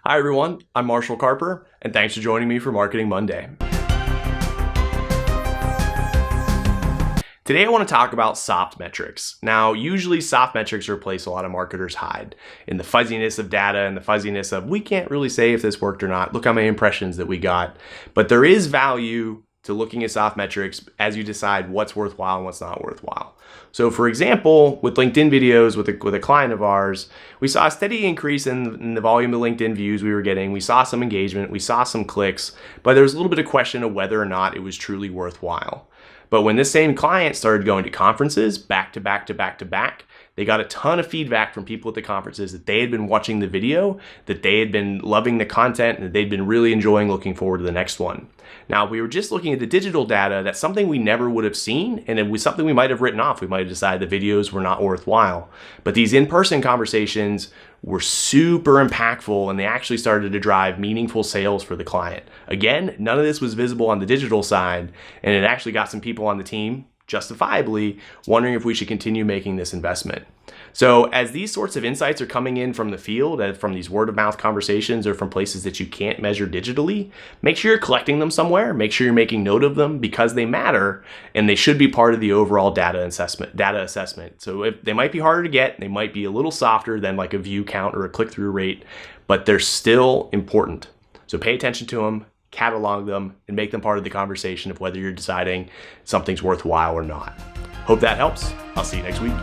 Hi everyone, I'm Marshall Carper, and thanks for joining me for Marketing Monday. Today I want to talk about soft metrics. Now, usually soft metrics are a place a lot of marketers hide in the fuzziness of data and the fuzziness of we can't really say if this worked or not. Look how many impressions that we got. But there is value to looking at soft metrics as you decide what's worthwhile and what's not worthwhile. So for example, with LinkedIn videos with a client of ours, we saw a steady increase in the volume of LinkedIn views we were getting. We saw some engagement, we saw some clicks, but there was a little bit of question of whether or not it was truly worthwhile. But when this same client started going to conferences back to back to back to back, they got a ton of feedback from people at the conferences that they had been watching the video, that they had been loving the content, and that they'd been really enjoying looking forward to the next one. Now, if we were just looking at the digital data, that's something we never would have seen, and it was something we might have written off. We might have decided the videos were not worthwhile. But these in-person conversations were super impactful, and they actually started to drive meaningful sales for the client. Again, none of this was visible on the digital side, and it actually got some people on the team justifiably wondering if we should continue making this investment. So as these sorts of insights are coming in from the field, from these word of mouth conversations or from places that you can't measure digitally, make sure you're collecting them somewhere, make sure you're making note of them because they matter and they should be part of the overall data assessment. So if they might be harder to get, they might be a little softer than like a view count or a click-through rate, but they're still important. So pay attention to them, catalog them, and make them part of the conversation of whether you're deciding something's worthwhile or not. Hope that helps. I'll see you next week.